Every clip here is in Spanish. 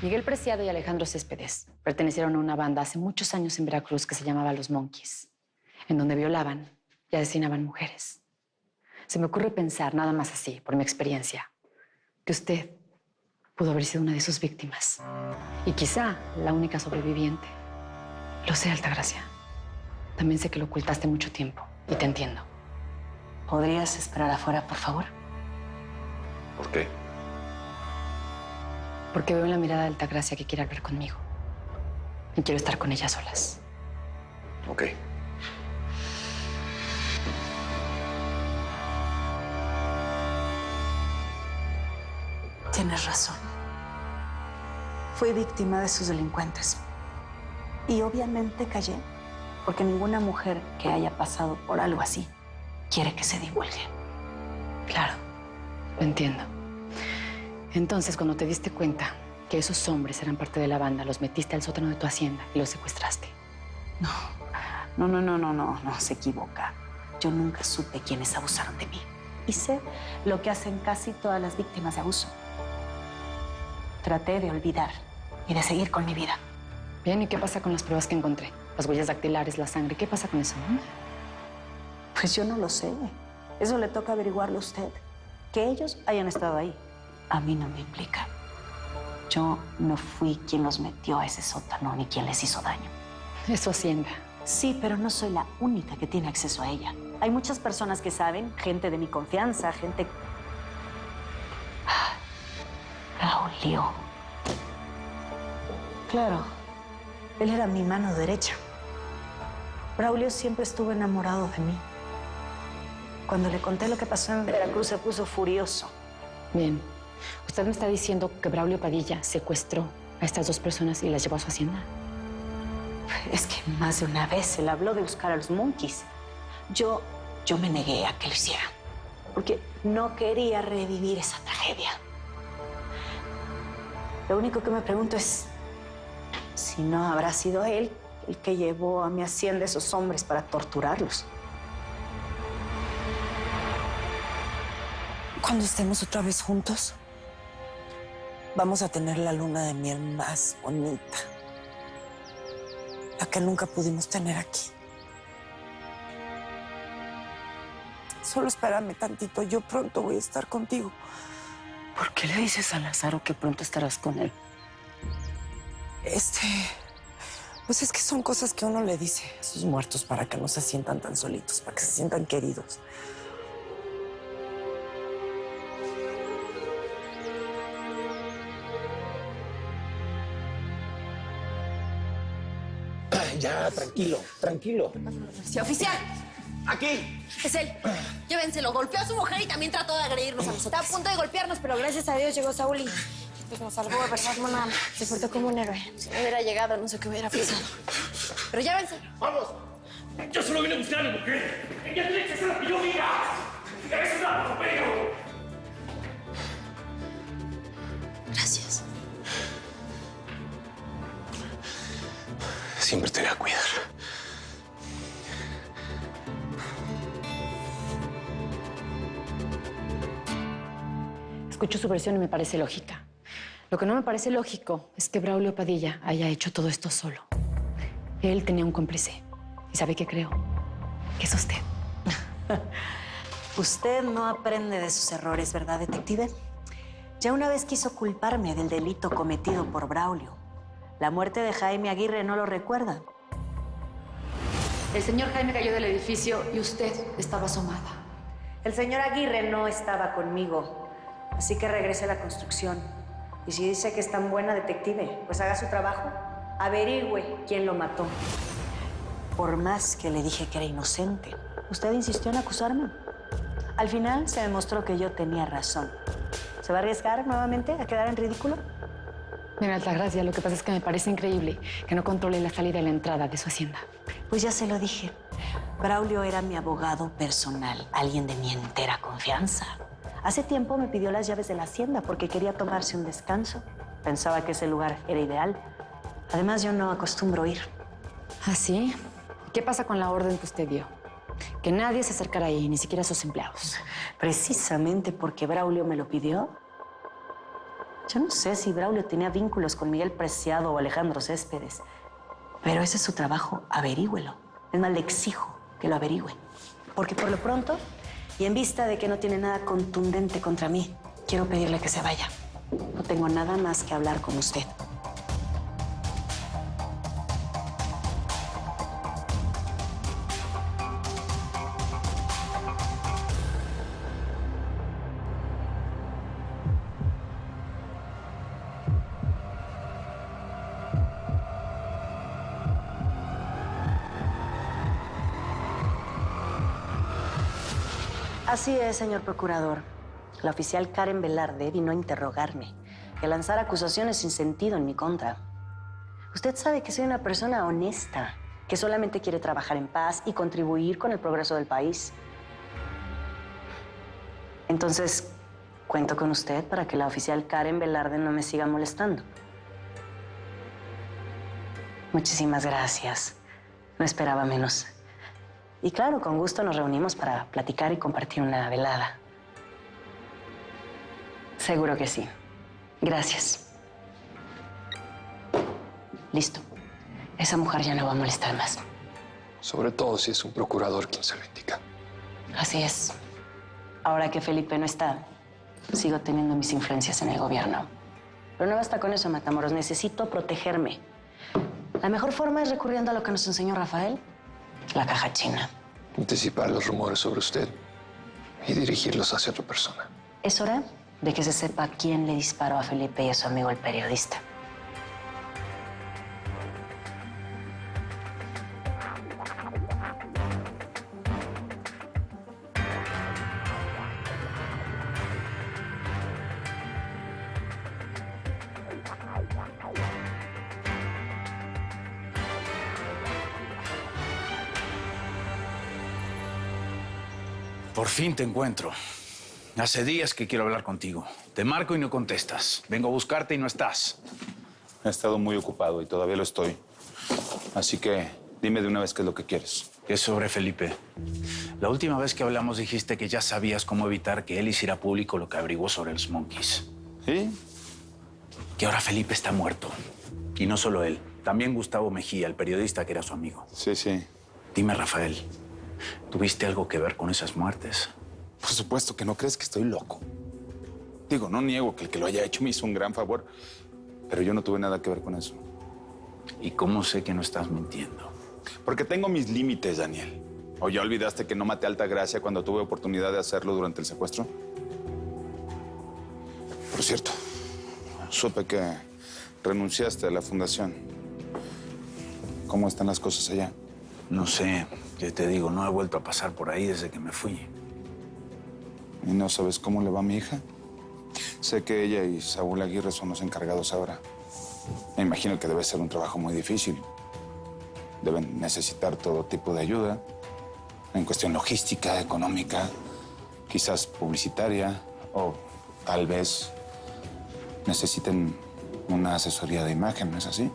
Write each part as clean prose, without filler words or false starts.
Miguel Preciado y Alejandro Céspedes pertenecieron a una banda hace muchos años en Veracruz que se llamaba Los Monkeys, en donde violaban y asesinaban mujeres. Se me ocurre pensar, nada más así, por mi experiencia, que usted pudo haber sido una de sus víctimas. Y quizá la única sobreviviente. Lo sé, Altagracia. También sé que lo ocultaste mucho tiempo y te entiendo. ¿Podrías esperar afuera, por favor? ¿Por qué? Porque veo en la mirada de Altagracia que quiere hablar conmigo. Y quiero estar con ella a solas. Ok. Tienes razón. Fui víctima de sus delincuentes. Y obviamente callé, porque ninguna mujer que haya pasado por algo así quiere que se divulgue. Claro, lo entiendo. Entonces, cuando te diste cuenta que esos hombres eran parte de la banda, los metiste al sótano de tu hacienda y los secuestraste. No, se equivoca. Yo nunca supe quiénes abusaron de mí. Y sé lo que hacen casi todas las víctimas de abuso. Traté de olvidar y de seguir con mi vida. Bien, ¿y qué pasa con las pruebas que encontré? Las huellas dactilares, la sangre, ¿qué pasa con eso? Pues yo no lo sé. Eso le toca averiguarlo a usted. Que ellos hayan estado ahí, a mí no me implica. Yo no fui quien los metió a ese sótano ni quien les hizo daño. Es su hacienda. Sí, pero no soy la única que tiene acceso a ella. Hay muchas personas que saben, gente de mi confianza, gente... Braulio. Claro, él era mi mano derecha. Braulio siempre estuvo enamorado de mí. Cuando le conté lo que pasó en Veracruz, se puso furioso. Bien. ¿Usted me está diciendo que Braulio Padilla secuestró a estas dos personas y las llevó a su hacienda? Es que más de una vez él habló de buscar a los Monkeys. Yo me negué a que lo hiciera, porque no quería revivir esa tragedia. Lo único que me pregunto es si no habrá sido él el que llevó a mi hacienda a esos hombres para torturarlos. Cuando estemos otra vez juntos, vamos a tener la luna de miel más bonita, la que nunca pudimos tener aquí. Solo espérame tantito, yo pronto voy a estar contigo. ¿Por qué le dices a Lázaro que pronto estarás con él? Pues es que son cosas que uno le dice a sus muertos para que no se sientan tan solitos, para que se sientan queridos. Ya, tranquilo, tranquilo. Sí, oficial. ¡Aquí! Es él. Llévenselo. Golpeó a su mujer y también trató de agredirnos a nosotros. Está a punto de golpearnos, pero gracias a Dios llegó Saúl y pues nos salvó, ¿verdad, hermana? Se portó como un héroe. Si no hubiera llegado, no sé qué hubiera pasado. Pero llévenselo. ¡Vamos! Yo solo vine a buscar a mi mujer. Ella tiene que hacer lo que yo diga. ¡Eso es algo, pero... Gracias. Siempre te voy a cuidar. Escucho su versión y me parece lógica. Lo que no me parece lógico es que Braulio Padilla haya hecho todo esto solo. Él tenía un cómplice. ¿Y sabe qué creo? Que es usted. Usted no aprende de sus errores, ¿verdad, detective? Ya una vez quiso culparme del delito cometido por Braulio. La muerte de Jaime Aguirre no lo recuerda. El señor Jaime cayó del edificio y usted estaba asomada. El señor Aguirre no estaba conmigo, así que regresé a la construcción. Y si dice que es tan buena detective, pues haga su trabajo. Averigüe quién lo mató. Por más que le dije que era inocente, usted insistió en acusarme. Al final se demostró que yo tenía razón. ¿Se va a arriesgar nuevamente a quedar en ridículo? Mira, Altagracia, lo que pasa es que me parece increíble que no controle la salida y la entrada de su hacienda. Pues ya se lo dije. Braulio era mi abogado personal, alguien de mi entera confianza. Hace tiempo me pidió las llaves de la hacienda porque quería tomarse un descanso. Pensaba que ese lugar era ideal. Además, yo no acostumbro ir. ¿Ah, sí? ¿Qué pasa con la orden que usted dio? Que nadie se acercara ahí, ni siquiera sus empleados. Precisamente porque Braulio me lo pidió, Yo no sé si Braulio tenía vínculos con Miguel Preciado o Alejandro Céspedes, pero ese es su trabajo, averígüelo. Es más, le exijo que lo averigüe. Porque por lo pronto, y en vista de que no tiene nada contundente contra mí, quiero pedirle que se vaya. No tengo nada más que hablar con usted. Así es, señor procurador. La oficial Karen Velarde vino a interrogarme y a lanzar acusaciones sin sentido en mi contra. Usted sabe que soy una persona honesta, que solamente quiere trabajar en paz y contribuir con el progreso del país. Entonces, cuento con usted para que la oficial Karen Velarde no me siga molestando. Muchísimas gracias. No esperaba menos. Y claro, con gusto nos reunimos para platicar y compartir una velada. Seguro que sí. Gracias. Listo. Esa mujer ya no va a molestar más. Sobre todo si es un procurador quien se lo indica. Así es. Ahora que Felipe no está, sigo teniendo mis influencias en el gobierno. Pero no basta con eso, Matamoros. Necesito protegerme. La mejor forma es recurriendo a lo que nos enseñó Rafael. La caja china. Anticipar los rumores sobre usted y dirigirlos hacia otra persona. Es hora de que se sepa quién le disparó a Felipe y a su amigo el periodista. Por fin te encuentro. Hace días que quiero hablar contigo. Te marco y no contestas. Vengo a buscarte y no estás. He estado muy ocupado y todavía lo estoy. Así que dime de una vez qué es lo que quieres. Es sobre Felipe. La última vez que hablamos dijiste que ya sabías cómo evitar que él hiciera público lo que averiguó sobre los Monkeys. ¿Sí? Que ahora Felipe está muerto. Y no solo él. También Gustavo Mejía, el periodista que era su amigo. Sí, sí. Dime, Rafael, ¿tuviste algo que ver con esas muertes? Por supuesto que no crees que estoy loco. Digo, no niego que el que lo haya hecho me hizo un gran favor, pero yo no tuve nada que ver con eso. ¿Y cómo sé que no estás mintiendo? Porque tengo mis límites, Daniel. ¿O ya olvidaste que no maté a Altagracia cuando tuve oportunidad de hacerlo durante el secuestro? Por cierto, supe que renunciaste a la fundación. ¿Cómo están las cosas allá? No sé, ¿qué te digo? No he vuelto a pasar por ahí desde que me fui. ¿Y no sabes cómo le va a mi hija? Sé que ella y Saúl Aguirre son los encargados ahora. Me imagino que debe ser un trabajo muy difícil. Deben necesitar todo tipo de ayuda, en cuestión logística, económica, quizás publicitaria, o tal vez necesiten una asesoría de imagen, ¿no es así?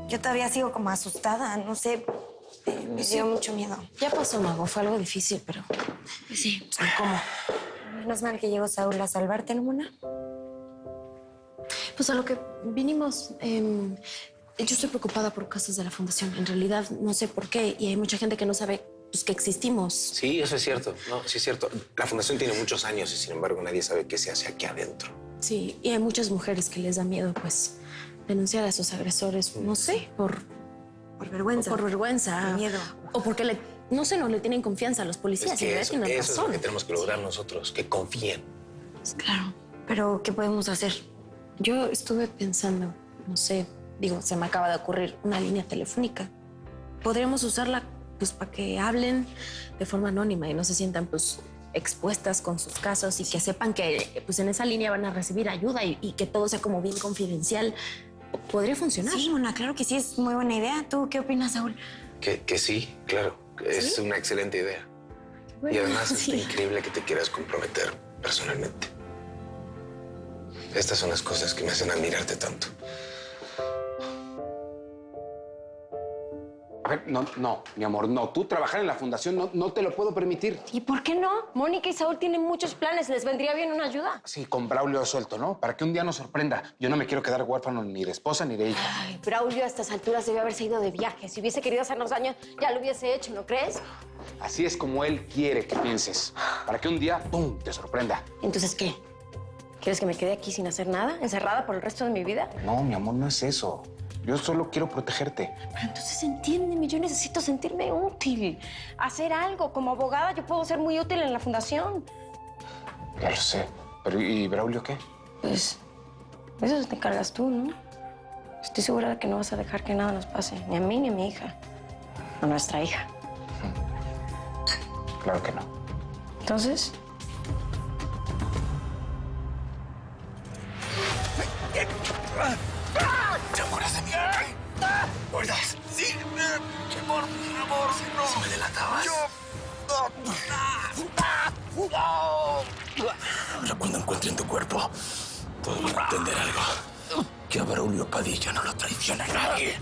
Yo todavía sigo como asustada, no sé. Me dio mucho miedo. Ya pasó, Mago. Fue algo difícil, pero... Sí. ¿Cómo? Menos mal que llegó Saúl a salvarte, ¿no, Mona? Pues a lo que vinimos... yo estoy preocupada por casos de la fundación. En realidad, no sé por qué. Y hay mucha gente que no sabe pues, que existimos. Sí, eso es cierto. No, sí es cierto. La fundación tiene muchos años y, sin embargo, nadie sabe qué se hace aquí adentro. Sí, y hay muchas mujeres que les da miedo, pues, denunciar a sus agresores. No sé, por vergüenza. Por vergüenza. Por miedo. O porque, no sé, no le tienen confianza a los policías. Es que y tienen eso es razón. lo que tenemos que lograr nosotros, que confíen. Claro. Pero, ¿qué podemos hacer? Yo estuve pensando, no sé, digo, se me acaba de ocurrir una línea telefónica. Podríamos usarla, pues, para que hablen de forma anónima y no se sientan, pues, expuestas con sus casos y que sepan que, pues, en esa línea van a recibir ayuda y que todo sea como bien confidencial. Podría funcionar. Sí, Mona, claro que sí, es muy buena idea. ¿Tú qué opinas, Saúl? Que sí, claro. Es una excelente idea. Bueno, y además sí. está increíble que te quieras comprometer personalmente. Estas son las cosas que me hacen admirarte tanto. A ver, no, mi amor, no. Tú trabajar en la fundación no te lo puedo permitir. ¿Y por qué no? Mónica y Saúl tienen muchos planes. Les vendría bien una ayuda. Sí, con Braulio suelto, ¿no? Para que un día nos sorprenda. Yo no me quiero quedar huérfano ni de esposa ni de hija. Ay, Braulio a estas alturas debe haberse ido de viaje. Si hubiese querido hacernos daño, ya lo hubiese hecho, ¿no crees? Así es como él quiere que pienses. Para que un día, ¡pum!, te sorprenda. Entonces, ¿qué? ¿Quieres que me quede aquí sin hacer nada? ¿Encerrada por el resto de mi vida? No, mi amor, no es eso. Yo solo quiero protegerte. Pero entonces entiéndeme, yo necesito sentirme útil. Hacer algo. Como abogada yo puedo ser muy útil en la fundación. Ya lo sé. Pero ¿y Braulio qué? Pues, eso te encargas tú, ¿no? Estoy segura de que no vas a dejar que nada nos pase. Ni a mí ni a mi hija. A nuestra hija. Claro que no. Entonces... ¿Te acuerdas de mí? ¿Recuerdas? Sí. Por favor, no. Si me delatabas. Ahora cuando encuentren tu cuerpo, todos van a entender algo. Que a Braulio Padilla no lo traiciona nadie.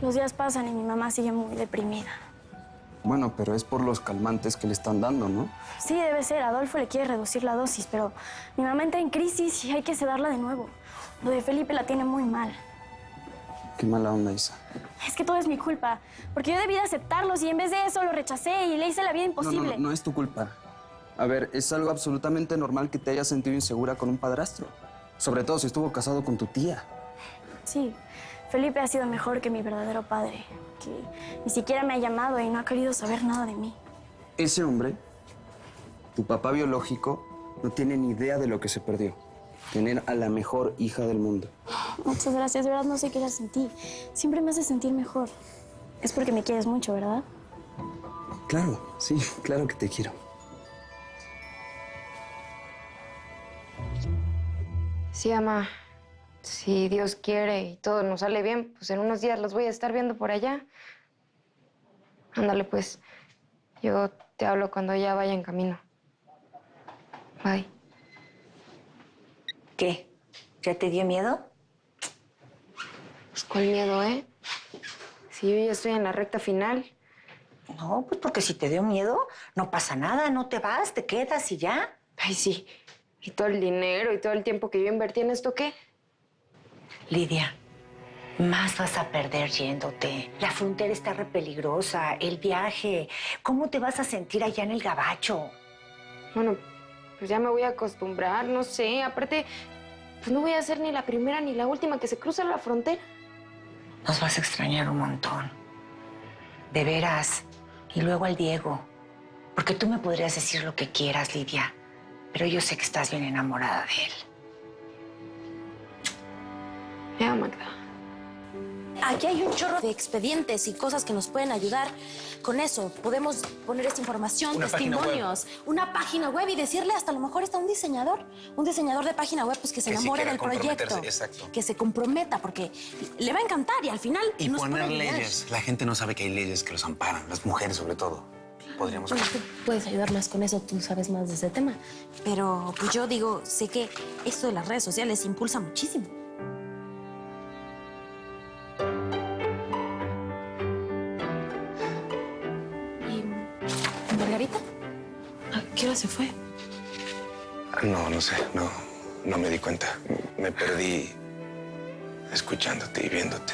Los días pasan y mi mamá sigue muy deprimida. Bueno, pero es por los calmantes que le están dando, ¿no? Sí, debe ser. Adolfo le quiere reducir la dosis, pero mi mamá entra en crisis y hay que sedarla de nuevo. Lo de Felipe la tiene muy mal. Qué mala onda, Isa. Es que todo es mi culpa, porque yo debí de aceptarlos y en vez de eso lo rechacé y le hice la vida imposible. No es tu culpa. A ver, es algo absolutamente normal que te hayas sentido insegura con un padrastro. Sobre todo si estuvo casado con tu tía. Sí, Felipe ha sido mejor que mi verdadero padre, que ni siquiera me ha llamado y no ha querido saber nada de mí. Ese hombre, tu papá biológico, no tiene ni idea de lo que se perdió. Tener a la mejor hija del mundo. Muchas gracias, de verdad no sé qué era en ti. Siempre me hace sentir mejor. Es porque me quieres mucho, ¿verdad? Claro, sí, claro que te quiero. Sí, mamá. Si Dios quiere y todo nos sale bien, pues en unos días los voy a estar viendo por allá. Ándale, pues. Yo te hablo cuando ya vaya en camino. Bye. ¿Qué? ¿Ya te dio miedo? Pues cuál miedo, ¿eh? Si yo ya estoy en la recta final. No, pues porque si te dio miedo, no pasa nada, no te vas, te quedas y ya. Ay, sí. Y todo el dinero y todo el tiempo que yo invertí en esto, ¿qué? Lidia, más vas a perder yéndote. La frontera está re peligrosa, el viaje. ¿Cómo te vas a sentir allá en el gabacho? Bueno, pues ya me voy a acostumbrar, no sé. Aparte, pues no voy a ser ni la primera ni la última que se cruza la frontera. Nos vas a extrañar un montón. De veras. Y luego al Diego. Porque tú me podrías decir lo que quieras, Lidia. Pero yo sé que estás bien enamorada de él. Ya, Magda. Aquí hay un chorro de expedientes y cosas que nos pueden ayudar con eso. Podemos poner esta información, Una página testimonios, una página web y decirle hasta a lo mejor está un diseñador de página web, pues que se Que sí enamore quiera del proyecto. comprometerse, exacto. Que se comprometa, porque le va a encantar y al final Y nos poner puede ayudar. leyes. La gente no sabe que hay leyes que los amparan, las mujeres sobre todo. Podríamos... Bueno, tú puedes ayudar más con eso, tú sabes más de ese tema. Pero pues yo digo, sé que esto de las redes sociales impulsa muchísimo. ¿Y Margarita? ¿A qué hora se fue? No sé, no me di cuenta. Me perdí escuchándote y viéndote.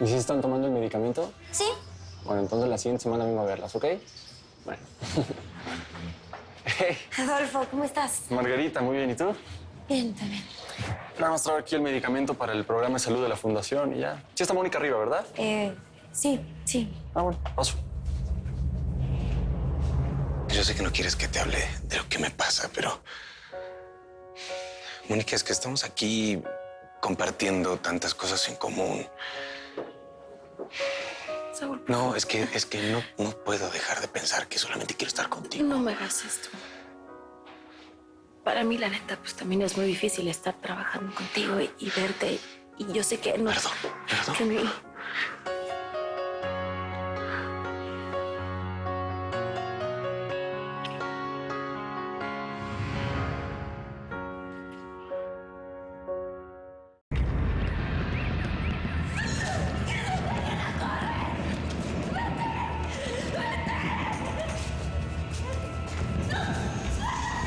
¿Y si están tomando el medicamento? Sí. Bueno, entonces la siguiente semana vengo a verlas, ¿ok? Bueno. Hey, Adolfo, ¿cómo estás? Margarita, muy bien. ¿Y tú? Bien, también. Nada más traigo aquí el medicamento para el programa de salud de la fundación y ya. Sí está Mónica arriba, ¿verdad? Sí. Ah, bueno, paso. Yo sé que no quieres que te hable de lo que me pasa, pero... Mónica, es que estamos aquí compartiendo tantas cosas en común. Saúl, No, es que no puedo dejar de pensar que solamente quiero estar contigo. no me hagas esto. Para mí, la neta, pues también es muy difícil estar trabajando contigo y verte. Y yo sé que no... Perdón. Que no-